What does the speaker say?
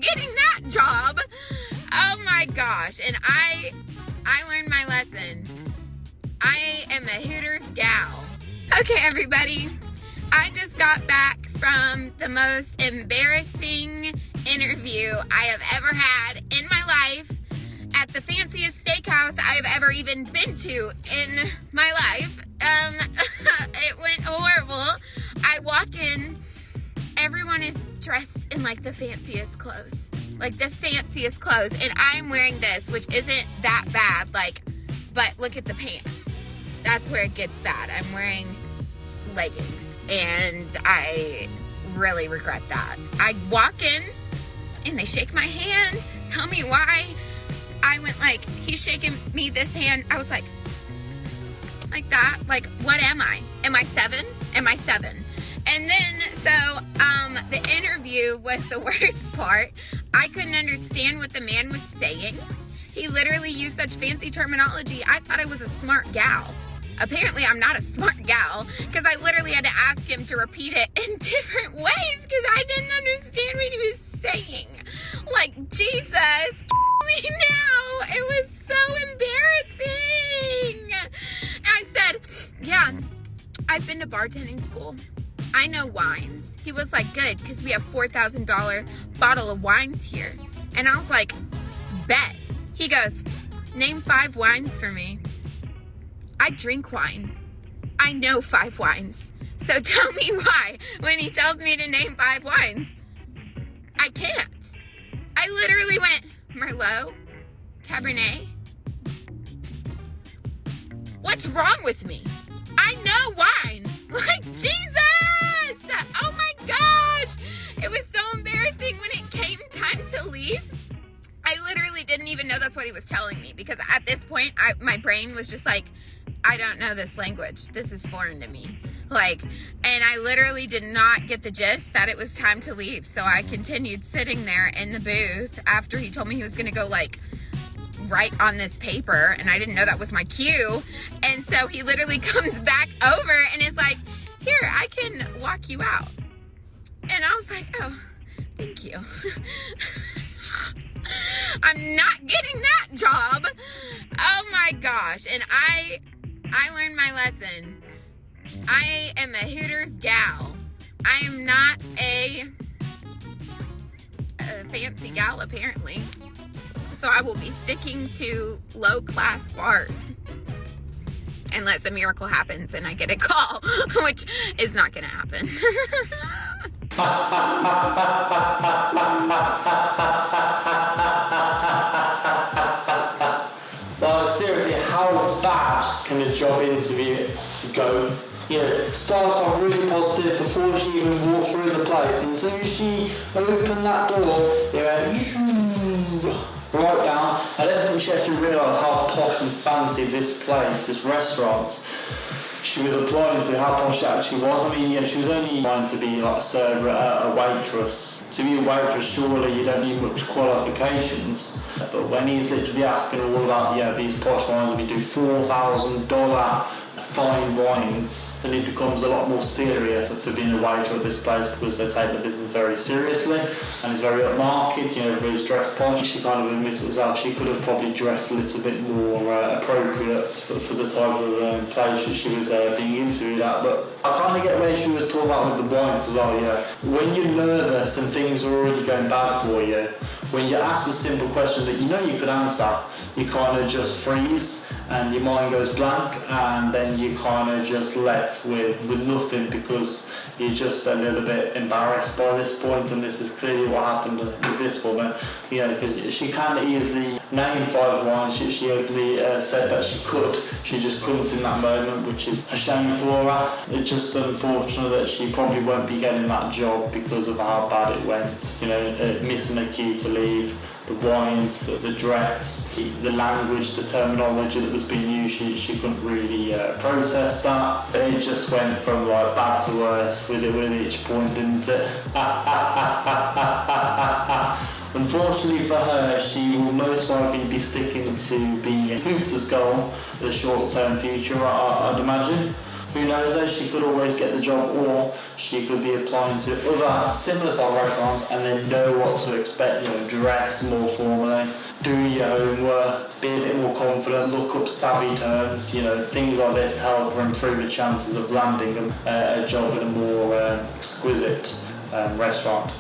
getting that job. Oh my gosh. And I learned my lesson. I am a Hooters gal. Okay, everybody. I just got back from the most embarrassing interview I have ever had in my life at the fanciest steakhouse I have ever even been to in my life. It went horrible. I walk in, everyone is dressed in like the fanciest clothes. Like the fanciest clothes. And I'm wearing this, which isn't that bad, but look at the pants. That's where it gets bad. I'm wearing leggings and I really regret that. I walk in and they shake my hand, tell me why. I went like, he's shaking me this hand. I was like that. Like, what am I? Am I 7? Am I 7? And then, so, the interview was the worst part. I couldn't understand what the man was saying. He literally used such fancy terminology. I thought I was a smart gal. Apparently, I'm not a smart gal, because I literally had to ask him to repeat it in different ways, because I didn't understand what he was saying. Like, Jesus, me now. It was so embarrassing. And I said, yeah, I've been to bartending school. I know wines. He was like, good, because we have $4,000 bottle of wines here. And I was like, bet. He goes, name 5 wines for me. I drink wine. I know 5 wines. So tell me why when he tells me to name 5 wines, I can't. I literally went, Merlot, Cabernet. What's wrong with me? I know wine. Like, Jesus! Oh my gosh! It was so embarrassing when it came time to leave. I literally didn't even know that's what he was telling me, because at this point, my brain was just like, I don't know this language. This is foreign to me. Like, and I literally did not get the gist that it was time to leave. So I continued sitting there in the booth after he told me he was going to go like write on this paper, and I didn't know that was my cue. And so he literally comes back over and is like, here, I can walk you out. And I was like, oh, thank you. I'm not getting that job. Oh my gosh. And I learned my lesson. I am a Hooters gal. I am not a fancy gal, apparently. So I will be sticking to low-class bars. Unless a miracle happens and I get a call, which is not going to happen. Like, seriously, how bad can a job interview go? You know, it starts off really positive before she even walks through the place, and as soon as she opened that door, you went right down. I don't think she actually realised how posh and fancy this place, this restaurant, she was applying to, how posh it actually was. I mean, yeah, she was only trying to be like a server, a waitress. To be a waitress, surely you don't need much qualifications. But when he's literally asking all about, yeah, these posh wines, we do $4,000 fine wines, and it becomes a lot more serious for being a waiter at this place, because they take the business very seriously and it's very upmarket. You know, everybody's dressed posh. She kind of admits herself she could have probably dressed a little bit more appropriate for the type of place that she was being interviewed at. But I kind of get where she was talking about with the wines as well. Yeah, when you're nervous and things are already going bad for you, when you ask a simple question that you know you could answer, you kind of just freeze and your mind goes blank, and then you kind of just left with nothing, because you're just a little bit embarrassed by this point. And this is clearly what happened with this woman, you know, because she can easily name 5 wines. She openly said that she could, she just couldn't in that moment, which is a shame for her. It's just unfortunate that she probably won't be getting that job because of how bad it went. You know, missing a cue to leave, the wines, the dress, the language, the terminology that was being used, she couldn't really process that. It just went from like bad to worse with each point, didn't it? Unfortunately for her, she will most likely be sticking to being a Hooters girl for the short-term future, I'd imagine. Who knows though, she could always get the job, or she could be applying to other similar style restaurants and then know what to expect, dress more formally, do your homework, be a bit more confident, look up savvy terms, things like this to help her improve the chances of landing a job in a more exquisite restaurant.